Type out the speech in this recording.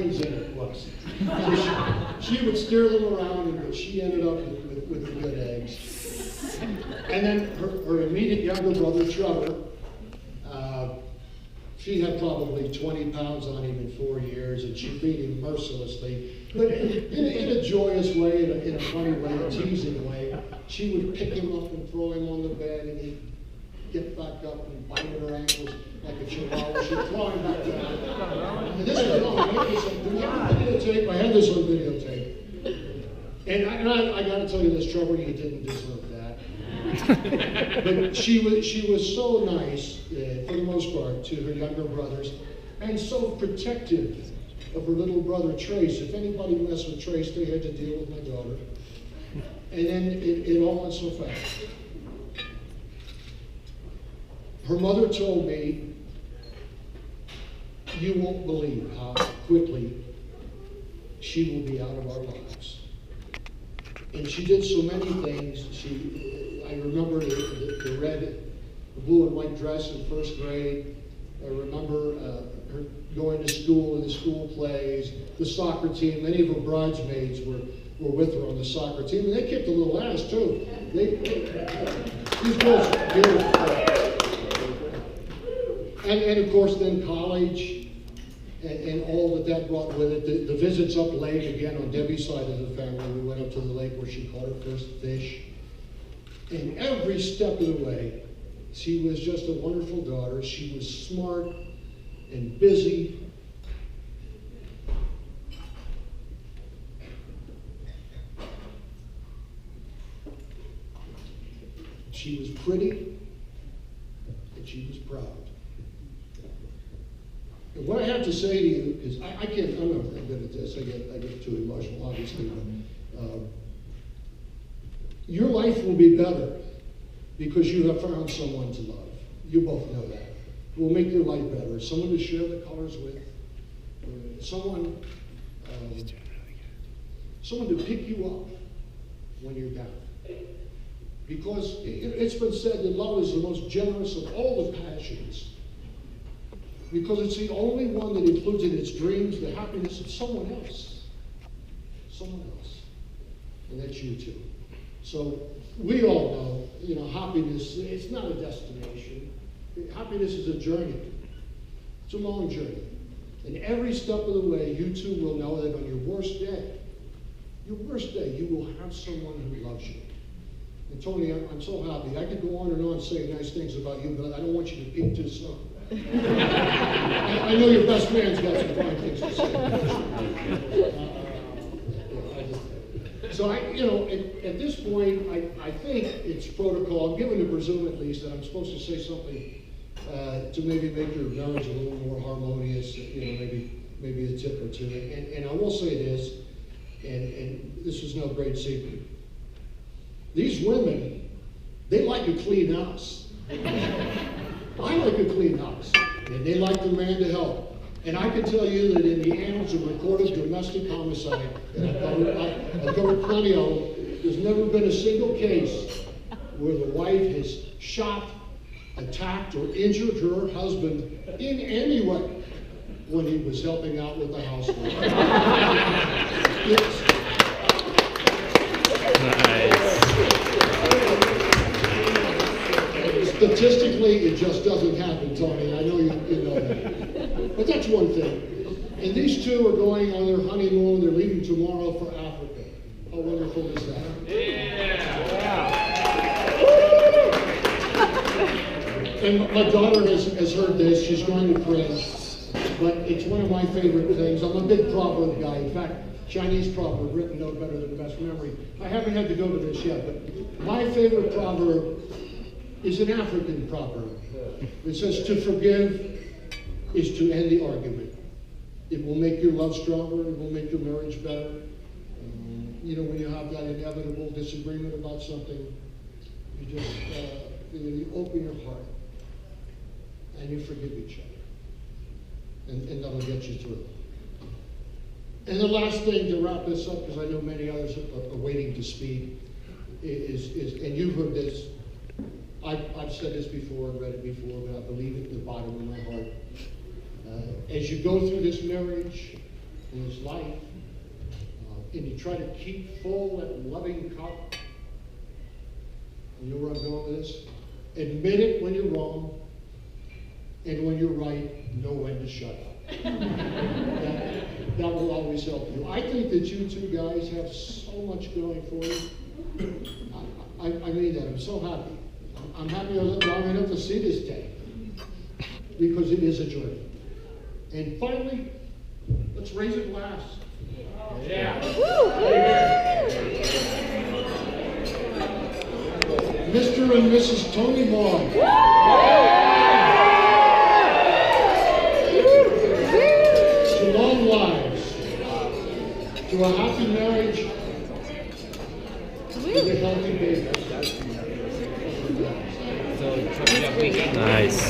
brains in it was. She would steer them around, and she ended up with the good eggs. And then her immediate younger brother, Trevor, she had probably 20 pounds on him in 4 years, and she beat him mercilessly. But in a joyous way, in a funny way, a teasing way. She would pick him up and throw him on the bed, and he'd get back up and bite at her ankles like a chihuahua. She'd throw him back down. And this was on videotape. I had this on videotape. And I got to tell you this, Trevor, you didn't deserve that. But she was so nice, for the most part, to her younger brothers, and so protective of her little brother Trace. If anybody messed with Trace, they had to deal with my daughter. And then it all went so fast. Her mother told me, you won't believe how quickly she will be out of our lives. And she did so many things. I remember the red, the blue and white dress in first grade. I remember her going to school and the school plays, the soccer team. Many of her bridesmaids were with her on the soccer team, and they kicked a little ass too. These girls are beautiful. And of course then college and all that brought with it. The visits up lake again on Debbie's side of the family. We went up to the lake where she caught her first fish. And every step of the way, she was just a wonderful daughter. She was smart and busy. She was pretty, and she was proud. And what I have to say to you is, I'm not good at this. I get too emotional, obviously. But, your life will be better because you have found someone to love. You both know that. It will make your life better. Someone to share the colors with. Someone to pick you up when you're down. Because it's been said that love is the most generous of all the passions. Because it's the only one that includes in its dreams the happiness of someone else. Someone else. And that's you too. So we all know, happiness, it's not a destination. Happiness is a journey. It's a long journey. And every step of the way, you too will know that on your worst day, you will have someone who loves you. And Tony, I'm so happy. I could go on and on saying nice things about you, but I don't want you to peak too soon. I know your best man's got some fine things to say. So at this point, I think it's protocol. I'm given to presume at least that I'm supposed to say something to maybe make your marriage a little more harmonious. Maybe a tip or two. And I will say this, and this is no great secret. These women, they like a clean house. I like a clean house, and they like the man to help. And I can tell you that in the annals of recorded domestic homicide, I've covered plenty of them, there's never been a single case where the wife has shot, attacked, or injured her husband in any way when he was helping out with the housework. Statistically, it just doesn't happen, Tony. I know you know that. But that's one thing. And these two are going on their honeymoon. They're leaving tomorrow for Africa. How wonderful is that? Yeah. And my daughter has heard this. She's going to pray. But it's one of my favorite things. I'm a big proverb guy. In fact, Chinese proverb, written no better than best memory. I haven't had to go to this yet, but my favorite proverb is an African proverb. It says, to forgive is to end the argument. It will make your love stronger. It will make your marriage better. When you have that inevitable disagreement about something, you just you open your heart and you forgive each other. And that'll get you through. And the last thing to wrap this up, because I know many others are waiting to speak, is and you've heard this, I've said this before and read it before, but I believe it in the bottom of my heart. As you go through this marriage, in his life, and you try to keep full that loving cup. You know where I'm going with this? Admit it when you're wrong, and when you're right, know when to shut up. that will always help you. I think that you two guys have so much going for you. I mean that. I'm so happy. I'm happy long enough to see this day, because it is a journey. And finally, let's raise a glass. Yeah. Mr. and Mrs. Tony Maughan. To long lives, to a happy marriage, with a healthy baby. Nice.